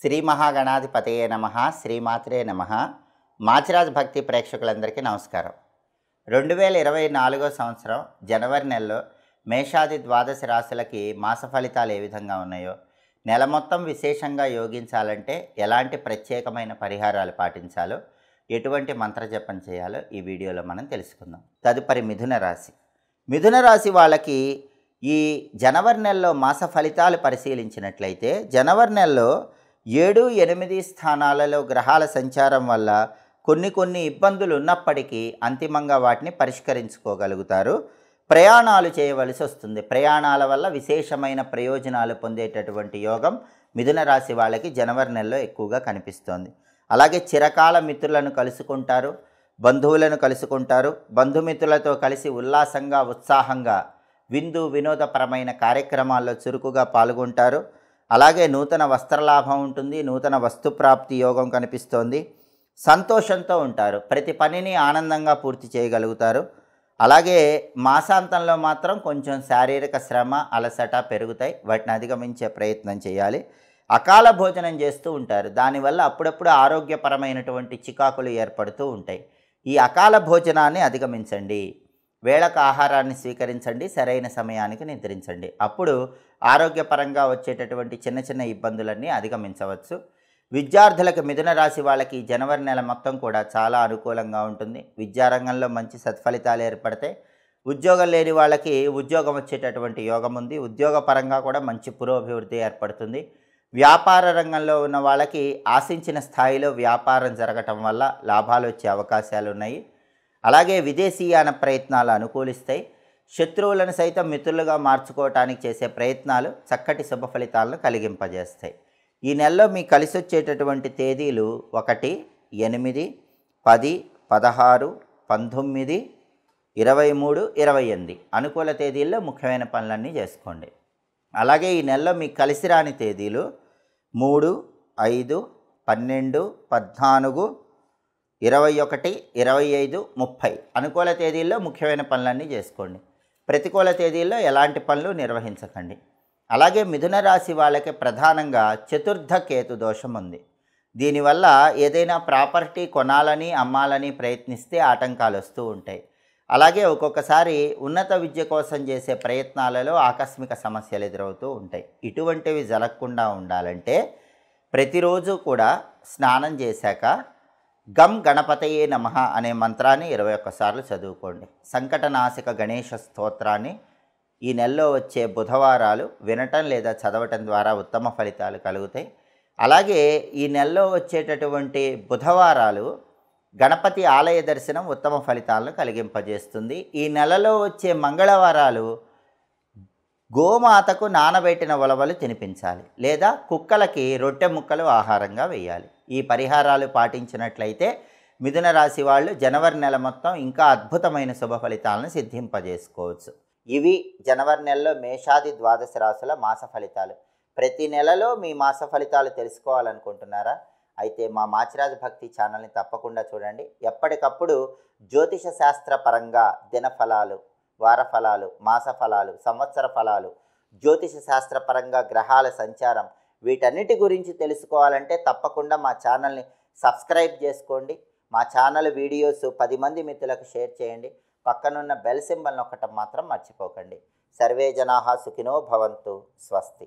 శ్రీ మహాగణాధిపతయే నమః శ్రీమాత్రే నమః. మాచిరాజ్ భక్తి ప్రేక్షకులందరికీ నమస్కారం. 2024 సంవత్సరం జనవరి నెలలో మేషాది ద్వాదశ రాశులకి మాస ఫలితాలు ఏ విధంగా ఉన్నాయో, నెల మొత్తం విశేషంగా యోగించాలంటే ఎలాంటి ప్రత్యేకమైన పరిహారాలు పాటించాలో, ఎటువంటి మంత్రజపం చేయాలో ఈ వీడియోలో మనం తెలుసుకుందాం. తదుపరి మిథున రాశి. మిథున రాశి వాళ్ళకి ఈ జనవరి నెలలో మాస ఫలితాలు పరిశీలించినట్లయితే, జనవరి నెలలో 7, 8 స్థానాలలో గ్రహాల సంచారం వల్ల కొన్ని ఇబ్బందులు ఉన్నప్పటికీ అంతిమంగా వాటిని పరిష్కరించుకోగలుగుతారు. ప్రయాణాలు చేయవలసి వస్తుంది. ప్రయాణాల వల్ల విశేషమైన ప్రయోజనాలు పొందేటటువంటి యోగం మిథున రాశి వాళ్ళకి జనవరి నెలలో ఎక్కువగా కనిపిస్తోంది. అలాగే చిరకాల మిత్రులను కలుసుకుంటారు, బంధువులను కలుసుకుంటారు. బంధుమిత్రులతో కలిసి ఉల్లాసంగా ఉత్సాహంగా వినోదపరమైన కార్యక్రమాల్లో చురుకుగా పాల్గొంటారు. అలాగే నూతన వస్త్రలాభం ఉంటుంది, నూతన వస్తుప్రాప్తి యోగం కనిపిస్తోంది. సంతోషంతో ఉంటారు, ప్రతి పనిని ఆనందంగా పూర్తి చేయగలుగుతారు. అలాగే మాసాంతంలో మాత్రం కొంచెం శారీరక శ్రమ, అలసట పెరుగుతాయి. వాటిని అధిగమించే ప్రయత్నం చేయాలి. అకాల భోజనం చేస్తూ ఉంటారు, దానివల్ల అప్పుడప్పుడు ఆరోగ్యపరమైనటువంటి చికాకులు ఏర్పడుతూ ఉంటాయి. ఈ అకాల భోజనాన్ని అధిగమించండి. వేళకు ఆహారాన్ని స్వీకరించండి, సరైన సమయానికి నిద్రించండి. అప్పుడు ఆరోగ్యపరంగా వచ్చేటటువంటి చిన్న ఇబ్బందులన్నీ అధిగమించవచ్చు. విద్యార్థులకు మిథున రాశి వాళ్ళకి జనవరి నెల మొత్తం కూడా చాలా అనుకూలంగా ఉంటుంది. విద్యారంగంలో మంచి సత్ఫలితాలు ఏర్పడతాయి. ఉద్యోగం లేని వాళ్ళకి ఉద్యోగం వచ్చేటటువంటి యోగం ఉంది. ఉద్యోగపరంగా కూడా మంచి పురోభివృద్ధి ఏర్పడుతుంది. వ్యాపార రంగంలో ఉన్న వాళ్ళకి ఆశించిన స్థాయిలో వ్యాపారం జరగటం వల్ల లాభాలు వచ్చే అవకాశాలు ఉన్నాయి. అలాగే విదేశీయాన ప్రయత్నాలు అనుకూలిస్తాయి. శత్రువులను సైతం మిత్రులుగా మార్చుకోవటానికి చేసే ప్రయత్నాలు చక్కటి శుభ ఫలితాలను కలిగింపజేస్తాయి. ఈ నెలలో మీకు కలిసి వచ్చేటటువంటి తేదీలు 1, 8, 10, 16, 19, 23, 28 అనుకూల తేదీల్లో ముఖ్యమైన పనులన్నీ చేసుకోండి. అలాగే ఈ నెలలో మీకు కలిసి రాని తేదీలు 3, 5, 12, 14, 21, 25, 30 అనుకూల తేదీల్లో ముఖ్యమైన పనులన్నీ చేసుకోండి. ప్రతికూల తేదీల్లో ఎలాంటి పనులు నిర్వహించకండి. అలాగే మిథున రాశి వాళ్ళకి ప్రధానంగా చతుర్థ కేతు దోషం ఉంది. దీనివల్ల ఏదైనా ప్రాపర్టీ కొనాలని అమ్మాలని ప్రయత్నిస్తే ఆటంకాలు వస్తూ ఉంటాయి. అలాగే ఒక్కొక్కసారి ఉన్నత విద్య కోసం చేసే ప్రయత్నాలలో ఆకస్మిక సమస్యలు ఎదురవుతూ ఉంటాయి. ఇటువంటివి జరగకుండా ఉండాలంటే ప్రతిరోజు కూడా స్నానం చేశాక గం గణపతయే నమః అనే మంత్రాన్ని 21 సార్లు చదువుకోండి. సంకటనాశక గణేష స్తోత్రాన్ని ఈ నెలలో వచ్చే బుధవారాలు వినటం లేదా చదవటం ద్వారా ఉత్తమ ఫలితాలు కలుగుతాయి. అలాగే ఈ నెలలో వచ్చేటటువంటి బుధవారాలు గణపతి ఆలయ దర్శనం ఉత్తమ ఫలితాలను కలిగింపజేస్తుంది. ఈ నెలలో వచ్చే మంగళవారాలు గోమాతకు నానబెట్టిన ఉలవలు తినిపించాలి, లేదా కుక్కలకి రొట్టె ముక్కలు ఆహారంగా వేయాలి. ఈ పరిహారాలు పాటించినట్లయితే మిథున రాశి వాళ్ళు జనవరి నెల మొత్తం ఇంకా అద్భుతమైన శుభ ఫలితాలను సిద్ధింపజేసుకోవచ్చు. ఇవి జనవరి నెలలో మేషాది ద్వాదశ రాశుల మాస ఫలితాలు. ప్రతి నెలలో మీ మాస ఫలితాలు తెలుసుకోవాలనుకుంటున్నారా? అయితే మా మాచిరాజ్ భక్తి ఛానల్ని తప్పకుండా చూడండి. ఎప్పటికప్పుడు జ్యోతిష శాస్త్ర పరంగా దినఫలాలు, వార ఫలాలు, మాస ఫలాలు, సంవత్సర ఫలాలు, జ్యోతిష శాస్త్రపరంగా గ్రహాల సంచారం, వీటన్నిటి గురించి తెలుసుకోవాలంటే తప్పకుండా మా ఛానల్ని సబ్స్క్రైబ్ చేసుకోండి. మా ఛానల్ వీడియోస్ 10 మంది మిత్రులకు షేర్ చేయండి. పక్కనున్న బెల్ సింబల్ నొక్కటం మాత్రం మర్చిపోకండి. సర్వే జనాః సుఖినో భవంతు. స్వస్తి.